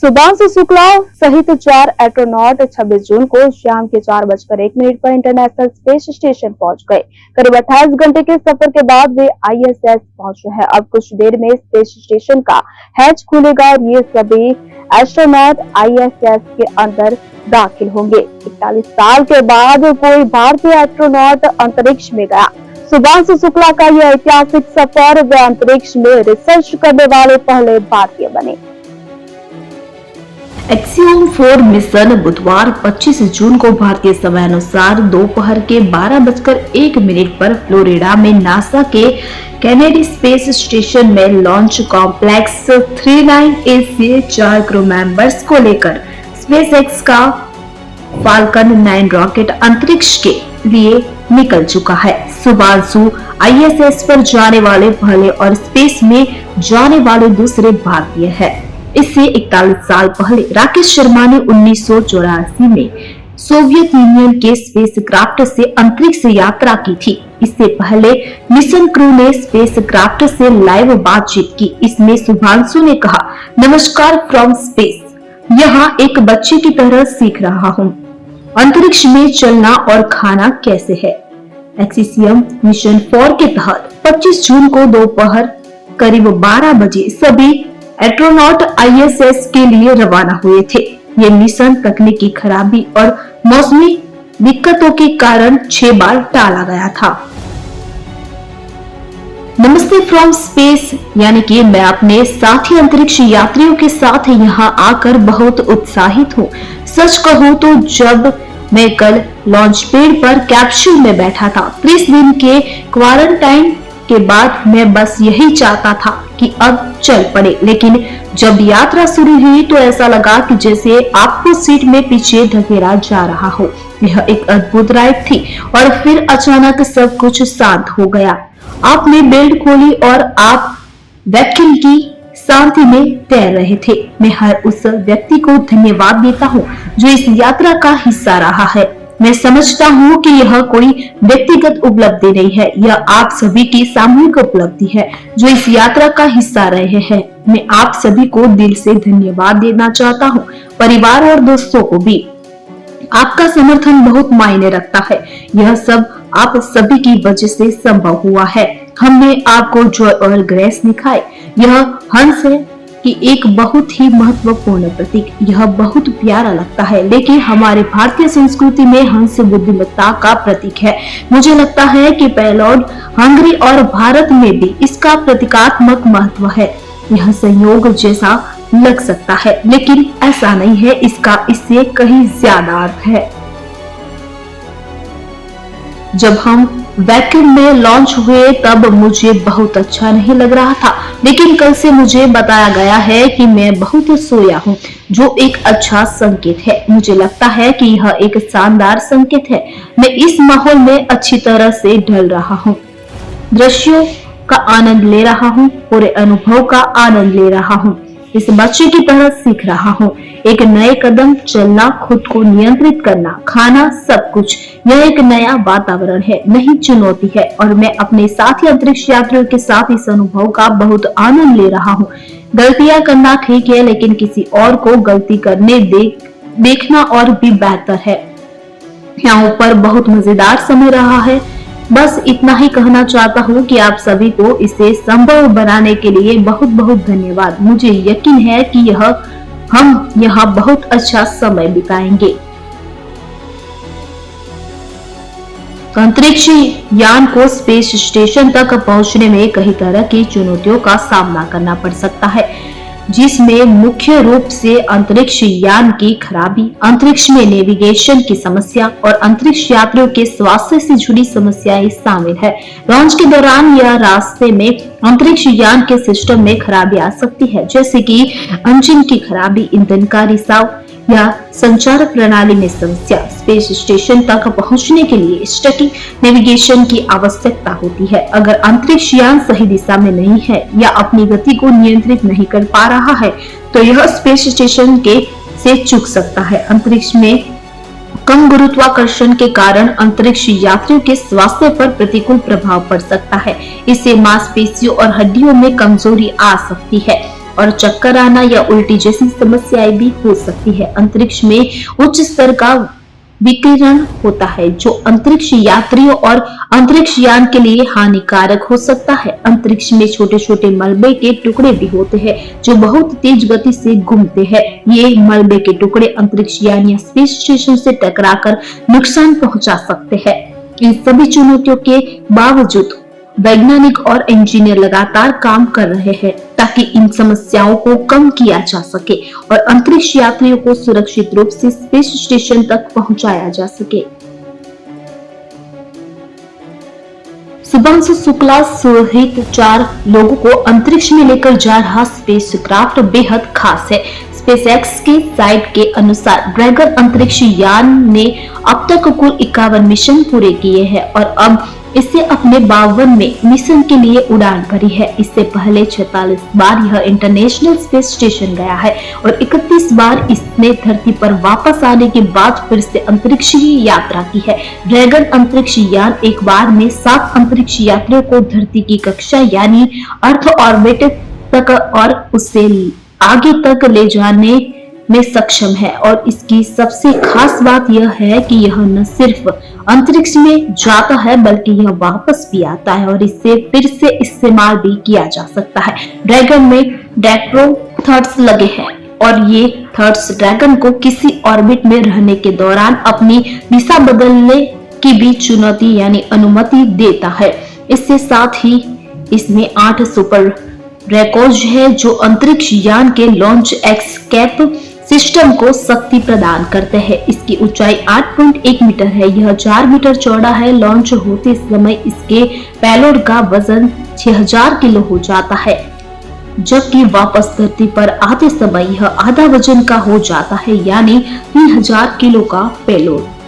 सुधांशु शुक्ला सहित 4 एस्ट्रोनॉट 26 जून को शाम के 4:01 पर इंटरनेशनल स्पेस स्टेशन पहुंच गए। करीब 28 घंटे के सफर के बाद वे ISS पहुंचे हैं। अब कुछ देर में स्पेस स्टेशन का हैच खुलेगा और ये सभी एस्ट्रोनॉट ISS के अंदर दाखिल होंगे। 41 साल के बाद कोई भारतीय एस्ट्रोनॉट अंतरिक्ष में गया। सुधांशु शुक्ला का यह ऐतिहासिक सफर, वे अंतरिक्ष में रिसर्च करने वाले पहले भारतीय बने। एक्सियोम 4 मिशन बुधवार 25 जून को भारतीय समय अनुसार दोपहर के 12:01 पर फ्लोरिडा में नासा के कैनेडी स्पेस स्टेशन में लॉन्च कॉम्प्लेक्स 39A से 4 क्रू मेंबर्स को लेकर स्पेसएक्स का फाल्कन 9 रॉकेट अंतरिक्ष के लिए निकल चुका है। सुधांशु ISS पर जाने वाले पहले और स्पेस में जाने वाले दूसरे भारतीय है। इससे 41 साल पहले राकेश शर्मा ने 1984 में सोवियत यूनियन के स्पेसक्राफ्ट से अंतरिक्ष यात्रा की थी। इससे पहले मिशन क्रू ने स्पेसक्राफ्ट से लाइव बातचीत की। इसमें सुधांशु ने कहा, नमस्कार फ्रॉम स्पेस, यहाँ एक बच्चे की तरह सीख रहा हूँ। अंतरिक्ष में चलना और खाना कैसे है। एक्सियम मिशन 4 के तहत 25 जून को दोपहर करीब 12 बजे सभी एस्ट्रोनॉट ISS के लिए रवाना हुए थे। ये मिशन तकनीकी खराबी और मौसमी दिक्कतों के कारण 6 बार टाला गया था। नमस्ते फ्रॉम स्पेस, यानी कि मैं अपने साथी अंतरिक्ष यात्रियों के साथ यहाँ आकर बहुत उत्साहित हूँ। सच कहूँ तो जब मैं कल लॉन्च पैड पर कैप्सूल में बैठा था, 30 दिन के क्वारंटाइन के बाद मैं बस यही चाहता था कि अब चल पड़े। लेकिन जब यात्रा शुरू हुई तो ऐसा लगा कि जैसे आपको सीट में पीछे धकेला जा रहा हो। यह एक अद्भुत राइड थी और फिर अचानक सब कुछ शांत हो गया। आपने बेल्ट खोली और आप वैक्यूम की शांति में तैर रहे थे। मैं हर उस व्यक्ति को धन्यवाद देता हूँ जो इस यात्रा का हिस्सा रहा है। मैं समझता हूँ कि यह कोई व्यक्तिगत उपलब्धि नहीं है, यह आप सभी की सामूहिक उपलब्धि है जो इस यात्रा का हिस्सा रहे हैं। मैं आप सभी को दिल से धन्यवाद देना चाहता हूँ, परिवार और दोस्तों को भी। आपका समर्थन बहुत मायने रखता है। यह सब आप सभी की वजह से संभव हुआ है। हमने आपको जॉय और ग्रेस दिखाए। यह हंस है कि एक बहुत ही महत्वपूर्ण प्रतीक। यह बहुत प्यारा लगता है, लेकिन हमारे भारतीय संस्कृति में हंस बुद्धिमत्ता का प्रतीक है। मुझे लगता है कि पेलोड हंगरी और भारत में भी इसका प्रतीकात्मक महत्व है। यह संयोग जैसा लग सकता है, लेकिन ऐसा नहीं है। इसका इससे कहीं ज्यादा अर्थ है। जब हम वैक्यूम में लॉन्च हुए तब मुझे बहुत अच्छा नहीं लग रहा था, लेकिन कल से मुझे बताया गया है कि मैं बहुत सोया हूँ, जो एक अच्छा संकेत है। मुझे लगता है कि यह एक शानदार संकेत है। मैं इस माहौल में अच्छी तरह से ढल रहा हूँ, दृश्यों का आनंद ले रहा हूँ, पूरे अनुभव का आनंद ले रहा हूँ। इस बच्चे की तरह सीख रहा हूँ। एक नए कदम चलना, खुद को नियंत्रित करना, खाना, सब कुछ। यह एक नया वातावरण है, नई चुनौती है और मैं अपने साथी अंतरिक्ष यात्रियों के साथ इस अनुभव का बहुत आनंद ले रहा हूँ। गलतियां करना ठीक है, लेकिन किसी और को गलती करने देखना और भी बेहतर है। यहाँ ऊपर बहुत मजेदार समय रहा है। बस इतना ही कहना चाहता हूँ कि आप सभी को इसे संभव बनाने के लिए बहुत बहुत धन्यवाद। मुझे यकीन है कि हम यहाँ बहुत अच्छा समय बिताएंगे। अंतरिक्ष यान को स्पेस स्टेशन तक पहुंचने में कई तरह की चुनौतियों का सामना करना पड़ सकता है, जिसमें मुख्य रूप से अंतरिक्ष यान की खराबी, अंतरिक्ष में नेविगेशन की समस्या और अंतरिक्ष यात्रियों के स्वास्थ्य से जुड़ी समस्याएं शामिल है। लॉन्च के दौरान या रास्ते में अंतरिक्ष यान के सिस्टम में खराबी आ सकती है, जैसे कि इंजन की खराबी, ईंधन का रिसाव या संचार प्रणाली में समस्या। स्पेस स्टेशन तक पहुंचने के लिए स्टैटिक नेविगेशन की आवश्यकता होती है। अगर अंतरिक्ष यान सही दिशा में नहीं है या अपनी गति को नियंत्रित नहीं कर पा रहा है, तो यह स्पेस स्टेशन से चूक सकता है। अंतरिक्ष में कम गुरुत्वाकर्षण के कारण अंतरिक्ष यात्रियों के स्वास्थ्य पर प्रतिकूल प्रभाव पड़ सकता है। इससे मांसपेशियों और हड्डियों में कमजोरी आ सकती है और चक्कर आना या उल्टी जैसी समस्याएं भी हो सकती है। अंतरिक्ष में उच्च स्तर का विकिरण होता है जो अंतरिक्ष यात्रियों और अंतरिक्ष यान के लिए हानिकारक हो सकता है। अंतरिक्ष में छोटे छोटे मलबे के टुकड़े भी होते हैं जो बहुत तेज गति से घूमते हैं। ये मलबे के टुकड़े अंतरिक्ष यान या स्पेस स्टेशन से टकराकर नुकसान पहुंचा सकते हैं। इन सभी चुनौतियों के बावजूद वैज्ञानिक और इंजीनियर लगातार काम कर रहे हैं ताकि इन समस्याओं को कम किया जा सके और अंतरिक्ष यात्रियों को सुरक्षित रूप से स्पेस स्टेशन तक पहुंचाया जा सके। शुभांशु शुक्ला सहित 4 लोगों को अंतरिक्ष में लेकर जा रहा स्पेसक्राफ्ट बेहद खास है। स्पेसएक्स की साइट के अनुसार ड्रैगन अंतरिक्ष यान ने अब तक कुल 51 मिशन पूरे किए हैं और अब इससे अपने 52वें मिशन के लिए उड़ान भरी है। इससे पहले 46 बार यह इंटरनेशनल स्पेस स्टेशन गया है और 31 बार इसने धरती पर वापस आने के बाद फिर से अंतरिक्ष की यात्रा की है। ड्रैगन अंतरिक्ष यान एक बार में 7 अंतरिक्ष यात्रियों को धरती की कक्षा यानी अर्थ ऑर्बिट तक और उससे आगे तक ले जाने में सक्षम है और इसकी सबसे खास बात यह है कि यह न सिर्फ अंतरिक्ष में जाता है बल्कि यह वापस भी आता है और इससे फिर से इस्तेमाल भी किया जा सकता है। ड्रैगन में डेक्ट्रो थर्ड्स लगे हैं और ये थर्ड्स ड्रैगन को किसी ऑर्बिट में रहने के दौरान अपनी दिशा बदलने की भी चुनौती यानी अनुमति देता है। इसके साथ ही इसमें 8 सुपर रैकोज है जो अंतरिक्ष यान के लॉन्च एस्केप सिस्टम को शक्ति प्रदान करते हैं। इसकी ऊंचाई 8.1 मीटर है। यह 4 मीटर चौड़ा है। लॉन्च होते समय इसके पेलोड का वजन 6000 किलो हो जाता है जबकि वापस धरती पर आते समय यह आधा वजन का हो जाता है यानी 3000 किलो का पेलोड।